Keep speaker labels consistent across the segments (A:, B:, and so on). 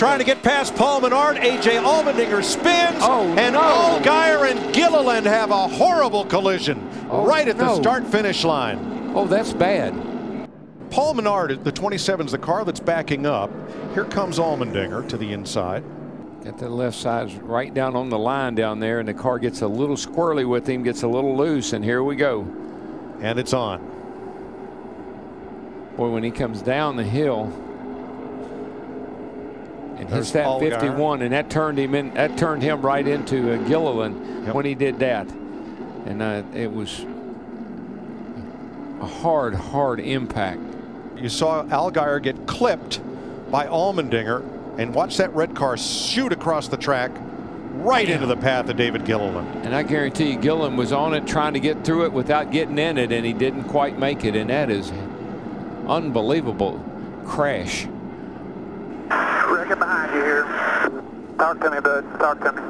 A: trying to get past Paul Menard. A.J. Allmendinger spins, and Allgaier and Gilliland have a horrible collision right at the start-finish line.
B: Oh, that's bad.
A: Paul Menard, the 27 is the car that's backing up. Here comes Allmendinger to the inside.
B: Got the left side right down on the line down there, and the car gets a little squirrely with him, gets a little loose, and here we go.
A: And it's on.
B: Boy, when he comes down the hill and hits that
A: Allgaier.
B: 51, and that turned him in. That turned him right into Gilliland when he did that, and it was a hard impact.
A: You saw Allgaier get clipped by Allmendinger, and watch that red car shoot across the track right into the path of David Gilliland.
B: And I guarantee you, Gilliland was on it trying to get through it without getting in it, and he didn't quite make it, and that is unbelievable crash.
C: Wrecking behind you here. Talk to me, bud. Talk to me.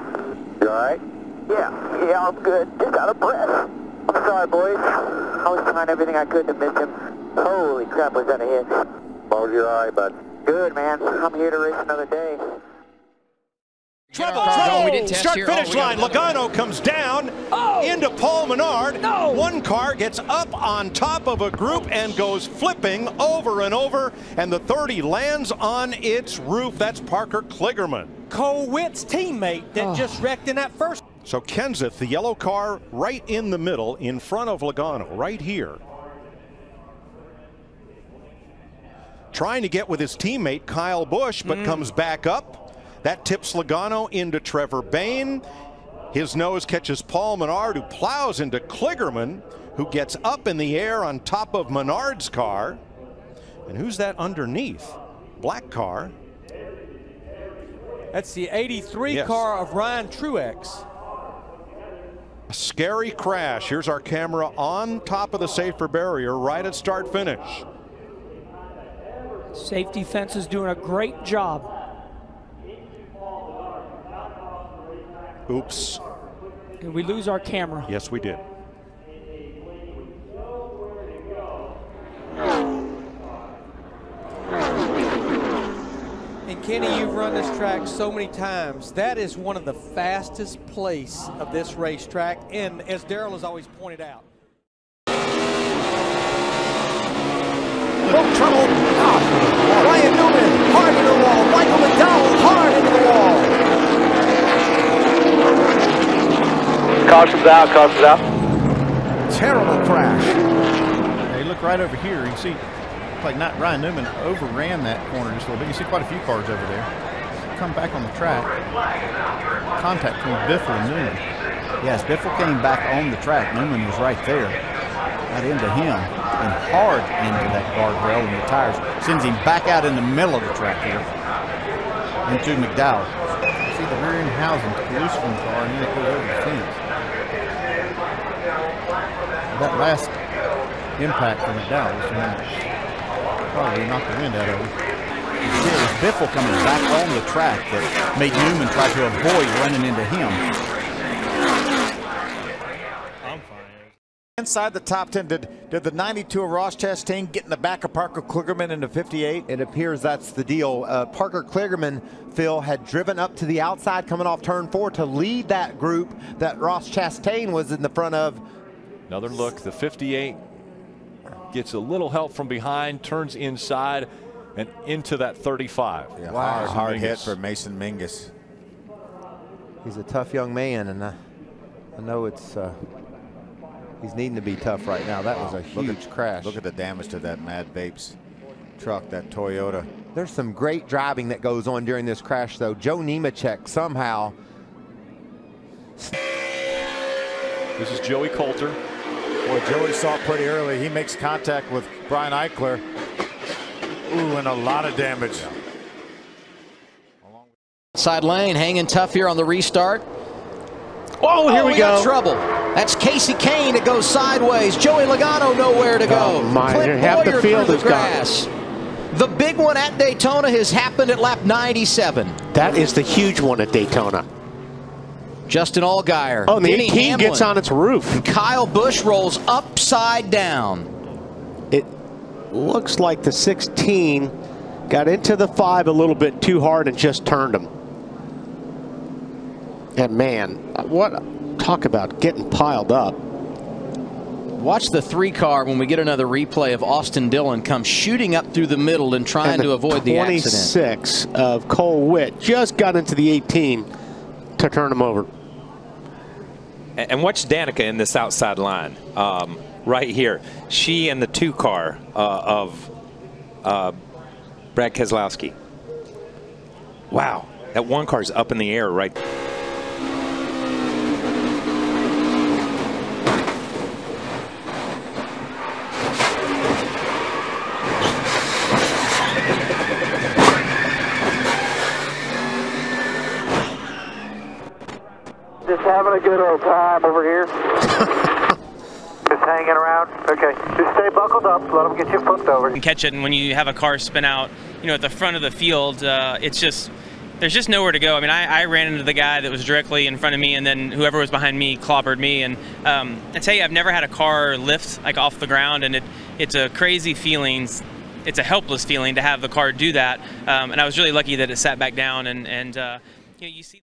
C: You all right? Yeah, I'm good. Just out of breath. I'm sorry, boys. I was trying everything I could to miss him. Holy crap, was that a hit? Oh, you're all right, bud. Good, man. I'm here to race another day.
A: Trouble!
D: Start
A: finish line. Logano comes down into Paul Menard. One car gets up on top of a group and goes flipping over and over, and the 30 lands on its roof. That's Parker Kligerman,
D: Cole Witt's teammate that just wrecked in that first.
A: So Kenseth, the yellow car, right in the middle in front of Logano, right here. Trying to get with his teammate Kyle Busch, but comes back up. That tips Logano into Trevor Bayne. His nose catches Paul Menard, who plows into Kligerman, who gets up in the air on top of Menard's car. And who's that underneath? Black car.
D: That's the 83 car of Ryan Truex.
A: A scary crash. Here's our camera on top of the safer barrier right at start finish.
E: Safety fence is doing a great job.
A: Oops.
E: Did we lose our camera?
A: Yes, we did.
D: And Kenny, you've run this track so many times. That is one of the fastest places of this racetrack, and as Darrell has always pointed out.
F: Trouble. Ryan Newman, hard into the wall. Michael McDowell, hard into the wall.
C: Caution's out, caution's out.
F: Terrible crash.
G: Now you look right over here, you can see like not Ryan Newman overran that corner just a little bit. You see quite a few cars over there. Come back on the track. Contact between Biffle and Newman.
F: Yes, Biffle came back on the track. Newman was right there. Got into him and hard into that guardrail and the tires. Sends him back out in the middle of the track here into McDowell.
G: See the rear end housing loose from the car and then it goes over the fence. That last impact from McDowell was probably knocked the wind out of him.
F: It was Biffle coming back on the track that made Newman try to avoid running into him.
H: Inside the top 10, did the 92 of Ross Chastain get in the back of Parker Kligerman into 58?
I: It appears that's the deal. Parker Kligerman, Phil, had driven up to the outside coming off turn 4 to lead that group that Ross Chastain was in the front of.
J: Another look, the 58 gets a little help from behind, turns inside and into that 35.
H: Yeah, wow. Hard hit for Mason Mingus.
I: He's a tough young man, and I know it's he's needing to be tough right now. That was a huge crash.
H: Look at the damage to that Mad Vapes truck, that Toyota.
I: There's some great driving that goes on during this crash, though. Joe Nemechek somehow.
J: This is Joey Coulter.
H: Well, Joey saw it pretty early. He makes contact with Brian Eichler. Ooh, and a lot of damage.
K: Side lane, hanging tough here on the restart.
L: Oh, here we go.
K: Got trouble. That's Casey Kane. It goes sideways. Joey Logano nowhere to go.
L: Oh my! Half the field is gone.
K: The big one at Daytona has happened at lap 97.
L: That is the huge one at Daytona.
K: Justin Allgaier.
L: Oh, and the 18 gets on its roof.
K: And Kyle Busch rolls upside down.
L: It looks like the 16 Got into the 5 a little bit too hard and just turned him. And man, talk about getting piled up.
K: Watch the 3 car when we get another replay of Austin Dillon come shooting up through the middle and trying to avoid the accident.
L: 26 of Cole Witt just got into the 18 to turn him over.
M: And watch Danica in this outside line right here. She and the 2 car of Brad Keselowski. Wow, that 1 car's up in the air right.
C: Just having a good old time over here. Just hanging around. Okay. Just stay buckled up. Let them get you flipped over.
N: And catch it, and when you have a car spin out, you know, at the front of the field, it's just there's just nowhere to go. I mean, I ran into the guy that was directly in front of me, and then whoever was behind me clobbered me. And I tell you, I've never had a car lift like off the ground, and it's a crazy feeling. It's a helpless feeling to have the car do that. And I was really lucky that it sat back down, and you know, you see.